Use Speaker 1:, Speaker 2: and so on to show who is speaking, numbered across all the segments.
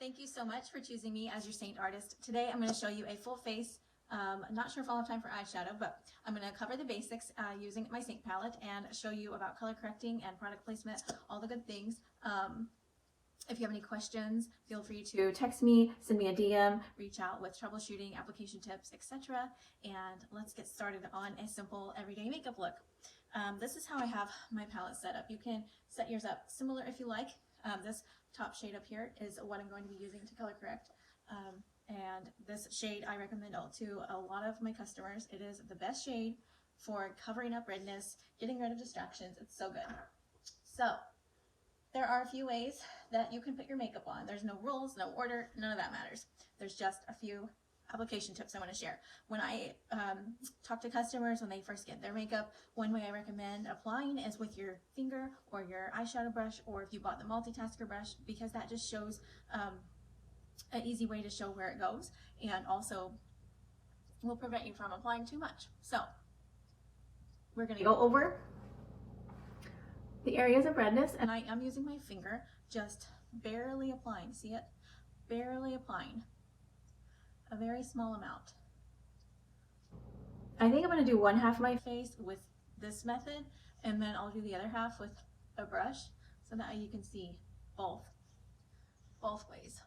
Speaker 1: Thank you so much for choosing me as your Seint artist. Today I'm going to show you a full face. I'm not sure if I'll have time for eyeshadow, but I'm going to cover the basics using my Seint palette and show you about color correcting and product placement, all the good things. If you have any questions, feel free to text me, send me a DM, reach out with troubleshooting, application tips, etc. And let's get started on a simple everyday makeup look. This is how I have my palette set up. You can set yours up similar if you like. This top shade up here is what I'm going to be using to color correct. And this shade I recommend to a lot of my customers. It is the best shade for covering up redness, getting rid of distractions. It's so good. So there are a few ways that you can put your makeup on. There's no rules, no order, none of that matters. There's just a few application tips I want to share. When I talk to customers when they first get their makeup, one way I recommend applying is with your finger or your eyeshadow brush, or if you bought the multitasker brush, because that just shows an easy way to show where it goes, and also will prevent you from applying too much. So we're going to go over the areas of redness, and I am using my finger, just barely applying. See it? Barely applying. A very small amount. I think I'm going to do one half of my face with this method, and then I'll do the other half with a brush, so that you can see both ways.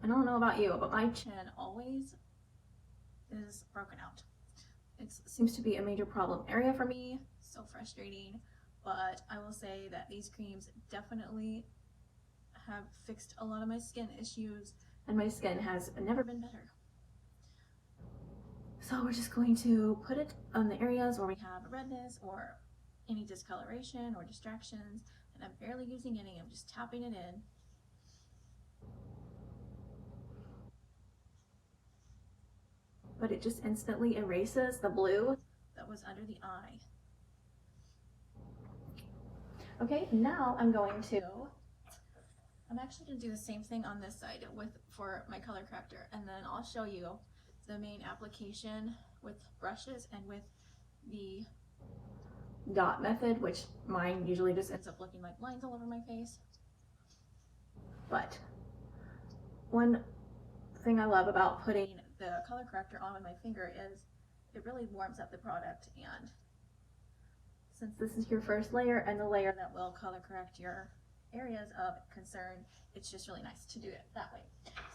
Speaker 1: I don't know about you, but my chin always is broken out. It seems to be a major problem area for me. So frustrating. But I will say that these creams definitely have fixed a lot of my skin issues, and my skin has never been better. So we're just going to put it on the areas where we have redness or any discoloration or distractions, and I'm barely using any. I'm just tapping it in. But it just instantly erases the blue that was under the eye. Okay, now I'm actually going to do the same thing on this side for my color corrector, and then I'll show you the main application with brushes and with the dot method, which mine usually just ends up looking like lines all over my face. But one thing I love about putting the color corrector on with my finger is it really warms up the product, and since this is your first layer and the layer that will color correct your areas of concern, it's just really nice to do it that way.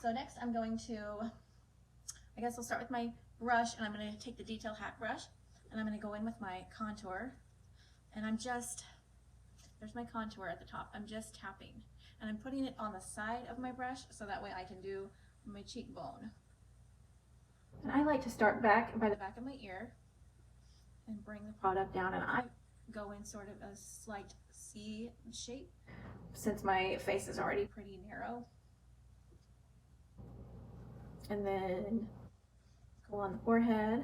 Speaker 1: So next I'm going to, I guess I'll start with my brush, and I'm going to take the detail hat brush, and I'm going to go in with my contour, and there's my contour at the top. I'm just tapping, and I'm putting it on the side of my brush so that way I can do my cheekbone. And I like to start by the back of my ear and bring the product down, and I go in sort of a slight C shape since my face is already pretty narrow. And then go on the forehead.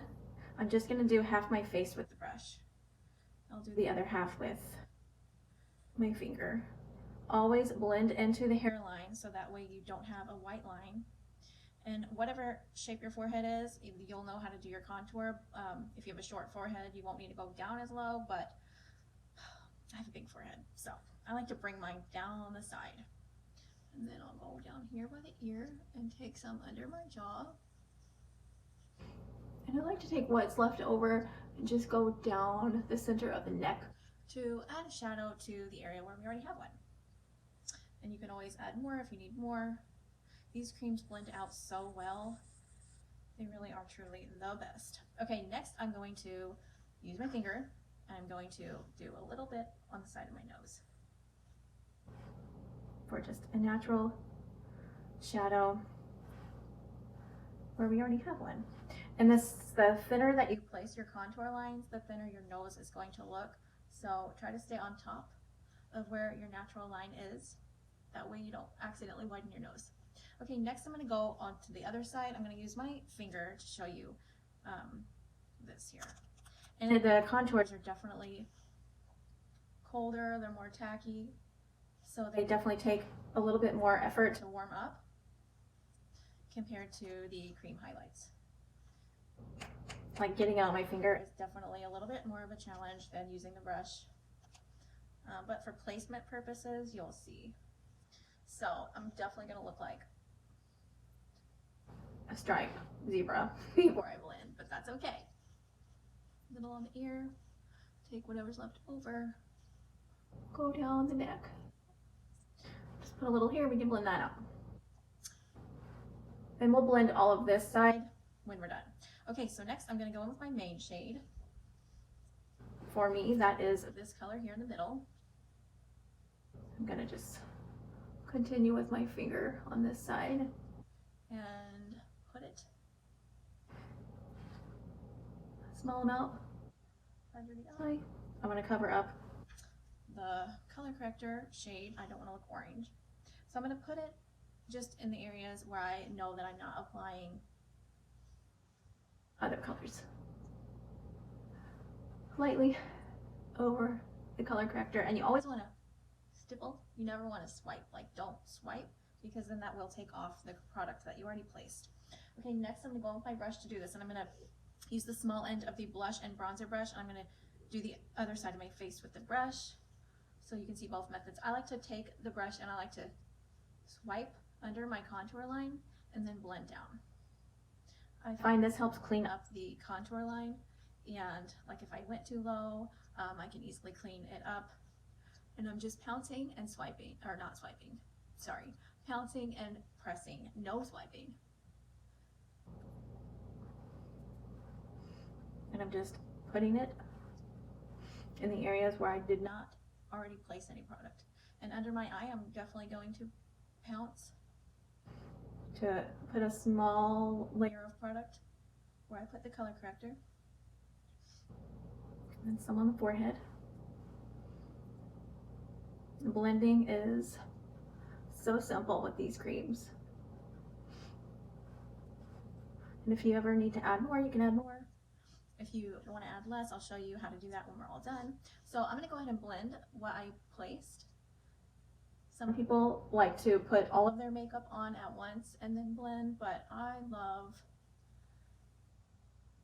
Speaker 1: I'm just going to do half my face with the brush. I'll do the other half with my finger. Always blend into the hairline so that way you don't have a white line. And whatever shape your forehead is, you'll know how to do your contour. If you have a short forehead, you won't need to go down as low, but I have a big forehead, so I like to bring mine down on the side. And then I'll go down here by the ear and take some under my jaw. And I like to take what's left over and just go down the center of the neck to add a shadow to the area where we already have one. And you can always add more if you need more. These creams blend out so well. They really are truly the best. Okay, next I'm going to use my finger, and I'm going to do a little bit on the side of my nose for just a natural shadow where we already have one. And the thinner that you place your contour lines, the thinner your nose is going to look. So try to stay on top of where your natural line is. That way you don't accidentally widen your nose. Okay, next I'm going to go on to the other side. I'm going to use my finger to show you this here. And the contours are definitely colder, they're more tacky, so they definitely take a little bit more effort to warm up compared to the cream highlights. Like getting out my finger is definitely a little bit more of a challenge than using the brush. But for placement purposes, you'll see. So I'm definitely gonna look like a striped zebra before I blend, but that's okay. A little on the ear, take whatever's left over, go down the neck. Just put a little here, we can blend that out. And we'll blend all of this side when we're done. Okay, so next I'm gonna go in with my main shade. For me, that is this color here in the middle. I'm gonna just continue with my finger on this side and put it a small amount under the eye. I'm gonna cover up the color corrector shade. I don't wanna look orange. So I'm gonna put it just in the areas where I know that I'm not applying other colors. Lightly over the color corrector, and you always want to stipple. You never want to swipe. Like, don't swipe, because then that will take off the product that you already placed. Okay, next I'm going to go with my brush to do this, and I'm going to use the small end of the blush and bronzer brush, and I'm going to do the other side of my face with the brush so you can see both methods. I like to take the brush and I like to swipe under my contour line and then blend down. I find this helps clean up the contour line, and like if I went too low, I can easily clean it up. And I'm just pouncing and swiping, or not swiping, sorry, pouncing and pressing, no swiping. And I'm just putting it in the areas where I did not already place any product. And under my eye, I'm definitely going to pounce to put a small layer of product where I put the color corrector. And some on the forehead. The blending is so simple with these creams. And if you ever need to add more, you can add more. If you want to add less, I'll show you how to do that when we're all done. So I'm going to go ahead and blend what I placed. Some people like to put all of their makeup on at once and then blend, but I love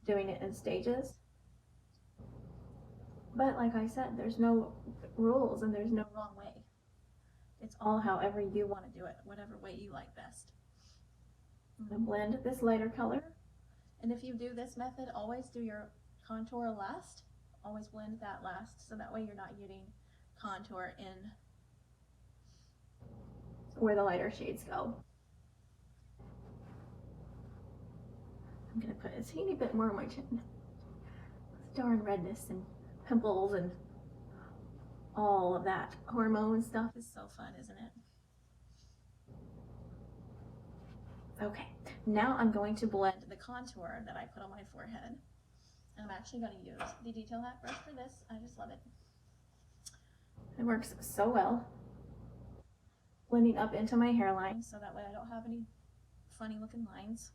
Speaker 1: doing it in stages. But like I said, there's no rules and there's no wrong way. It's all however you want to do it, whatever way you like best. I'm going to blend this lighter color. And if you do this method, always do your contour last. Always blend that last, so that way you're not getting contour in where the lighter shades go. I'm going to put a teeny bit more on my chin. This darn redness and pimples and all of that hormone stuff is so fun, isn't it? Okay, now I'm going to blend the contour that I put on my forehead. And I'm actually going to use the Detail Hack brush for this. I just love it. It works so well. Blending up into my hairline so that way I don't have any funny looking lines.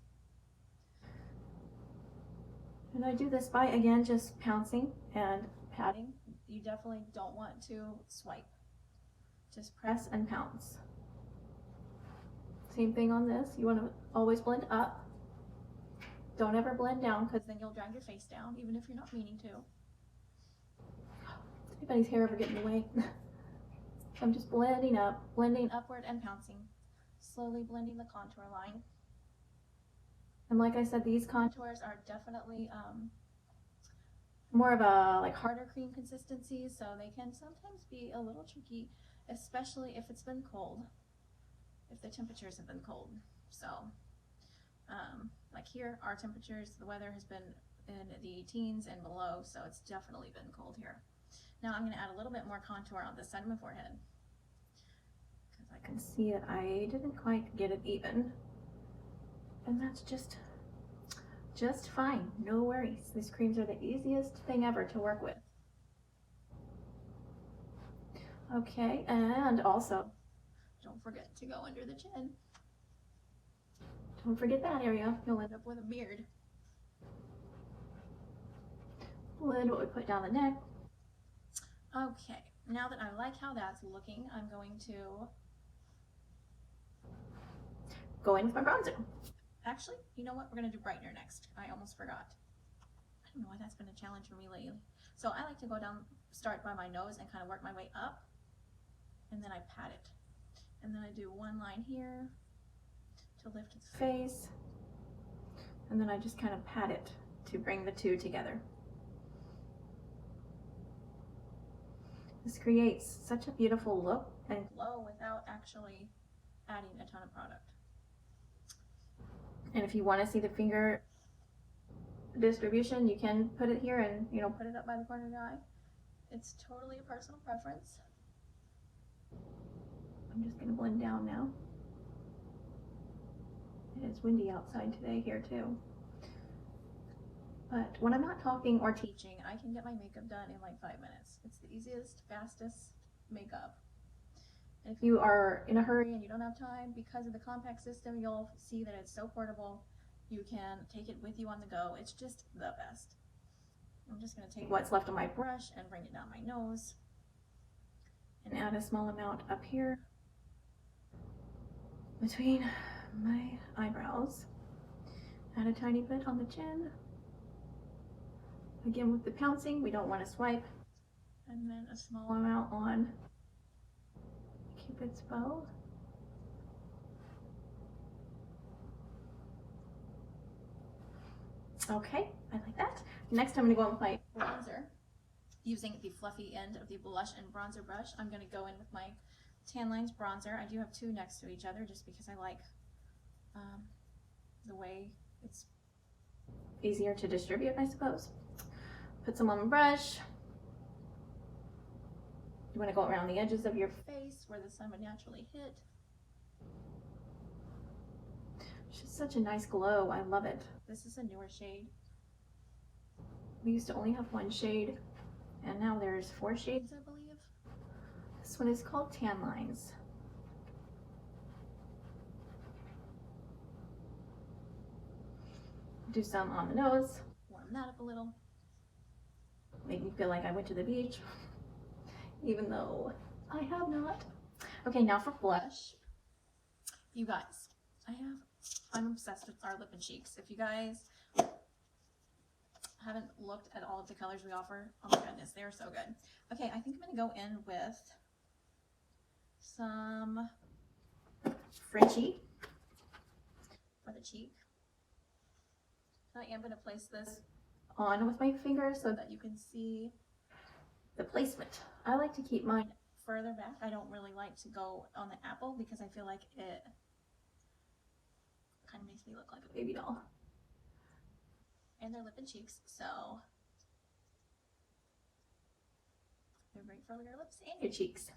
Speaker 1: And I do this by, again, just pouncing and patting. You definitely don't want to swipe. Just press and pounce. Same thing on this. You want to always blend up. Don't ever blend down, because then you'll drag your face down, even if you're not meaning to. Does anybody's hair ever get in the way? So I'm just blending up, blending upward and pouncing. Slowly blending the contour line. And like I said, these contours are definitely more of a like harder cream consistency, so they can sometimes be a little tricky, especially if it's been cold, if the temperatures have been cold. So like here, our temperatures, the weather has been in the teens and below, so it's definitely been cold here. Now I'm going to add a little bit more contour on this side of my forehead, because I can see that I didn't quite get it even. And that's just fine, no worries. These creams are the easiest thing ever to work with. Okay, and also, don't forget to go under the chin. Don't forget that area, you'll end up with a beard. Blend what we put down the neck. Okay, now that I like how that's looking, I'm going to go in with my bronzer. Actually, you know what? We're going to do Brightener next. I almost forgot. I don't know why that's been a challenge for me lately. So I like to go down, start by my nose and kind of work my way up. And then I pat it. And then I do one line here to lift the face. And then I just kind of pat it to bring the two together. This creates such a beautiful look and glow without actually adding a ton of product. And if you want to see the finger distribution, you can put it here and, you know, put it up by the corner of the eye. It's totally a personal preference. I'm just going to blend down now. It is windy outside today here too. But when I'm not talking or teaching, I can get my makeup done in like 5 minutes. It's the easiest, fastest makeup. And if you are in a hurry and you don't have time, because of the compact system, you'll see that it's so portable. You can take it with you on the go. It's just the best. I'm just going to take what's left on my brush and bring it down my nose and add a small amount up here between my eyebrows. Add a tiny bit on the chin. Again, with the pouncing, we don't want to swipe. And then a small amount on Cupid's bow. Okay, I like that. Next, I'm going to go in with my bronzer. Using the fluffy end of the blush and bronzer brush, I'm going to go in with my Tan Lines bronzer. I do have two next to each other just because I like the way it's easier to distribute, I suppose. Put some on my brush. You want to go around the edges of your face where the sun would naturally hit. It's just such a nice glow. I love it. This is a newer shade. We used to only have one shade, and now there's 4 shades, I believe. This one is called Tan Lines. Do some on the nose, warm that up a little. Make me feel like I went to the beach, even though I have not. Okay, now for blush. You guys, I'm obsessed with our lip and cheeks. If you guys haven't looked at all of the colors we offer, oh my goodness, they're so good. Okay, I think I'm gonna go in with some Frenchie for the cheek. I am gonna place this on with my finger so that you can see the placement. I like to keep mine further back. I don't really like to go on the apple because I feel like it kind of makes me look like a baby doll. And they're lip and cheeks, so they're great for your lips and your cheeks.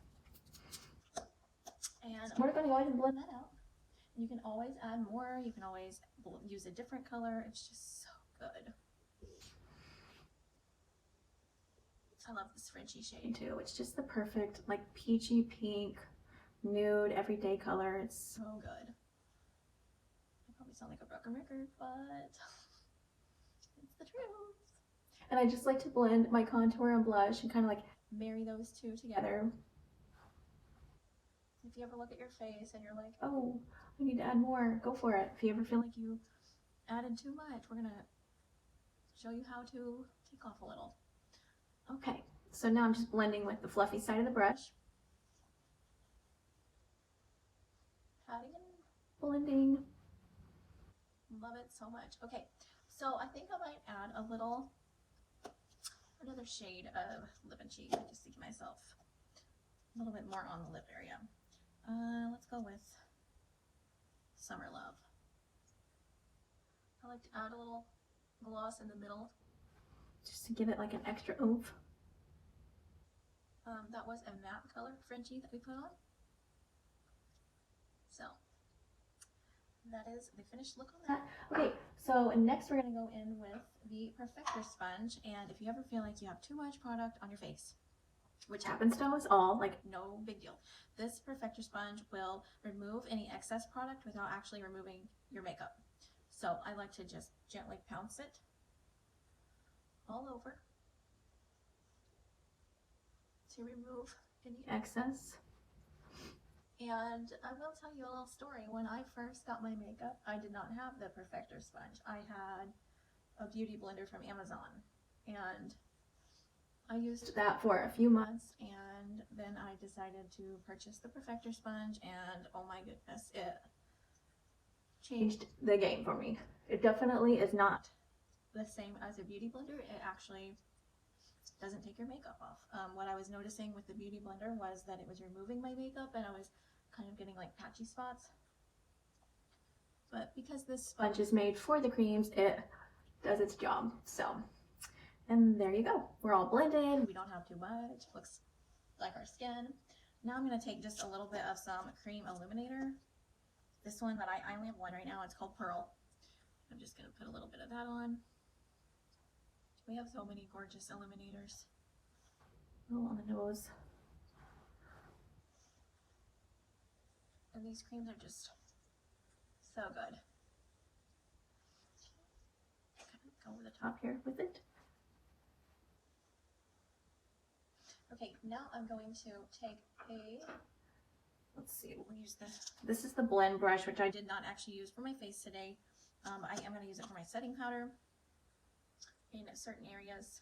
Speaker 1: And we're going to go ahead and blend that out. You can always add more. You can always use a different color. It's just so good. I love this Frenchie shade too. It's just the perfect, like, peachy pink, nude, everyday color. It's so good. I probably sound like a broken record, but it's the truth. And I just like to blend my contour and blush and kind of like marry those two together. If you ever look at your face and you're like, oh, I need to add more, go for it. If you ever feel like you added too much, we're gonna show you how to take off a little. Okay, so now I'm just blending with the fluffy side of the brush. Patting and blending. Love it so much. Okay, so I think I might add another shade of lip and cheek. I just see myself a little bit more on the lip area. Let's go with Summer Love. I like to add a little gloss in the middle just to give it like an extra oomph. That was a matte color Frenchie that we put on. So that is the finished look on that. Okay, so next we're going to go in with the Perfector Sponge. And if you ever feel like you have too much product on your face, which happens to us all, like, no big deal, this Perfector Sponge will remove any excess product without actually removing your makeup. So I like to just gently pounce it all over to remove any excess. And I will tell you a little story. When I first got my makeup, I did not have the Perfector Sponge. I had a beauty blender from Amazon, and I used that for a few months, and then I decided to purchase the Perfector Sponge, and oh my goodness, it changed the game for me. It definitely is not the same as a beauty blender. It actually doesn't take your makeup off. What I was noticing with the beauty blender was that it was removing my makeup, and I was kind of getting like patchy spots. But because this sponge is made for the creams, it does its job. So, and there you go. We're all blended. We don't have too much. Looks like our skin. Now I'm going to take just a little bit of some cream illuminator. This one that I only have one right now. It's called Pearl. I'm just going to put a little bit of that on. We have so many gorgeous illuminators. Oh, on the nose. And these creams are just so good. Go over the top here with it. Okay, now I'm going to take a, let's see, we'll use this. This is the blend brush, which I did not actually use for my face today. I am going to use it for my setting powder in certain areas.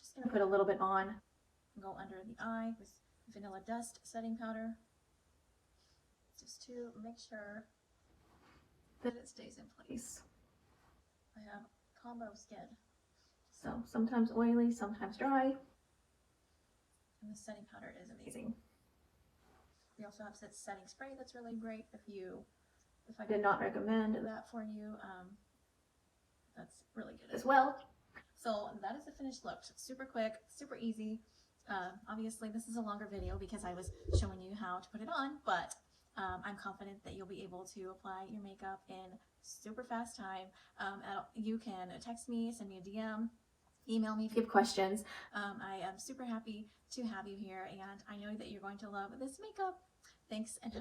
Speaker 1: Just going to put a little bit on and go under the eye with Vanilla Dust setting powder, just to make sure that it stays in place. I have combo skin, so sometimes oily, sometimes dry, and the setting powder is amazing. We also have setting spray that's really great. If I did not recommend that for you, that's really good as well. So that is the finished look. Super quick, super easy. Obviously this is a longer video because I was showing you how to put it on, but I'm confident that you'll be able to apply your makeup in super fast time. You can text me, send me a DM, email me if you have questions. I am super happy to have you here, and I know that you're going to love this makeup. Thanks, and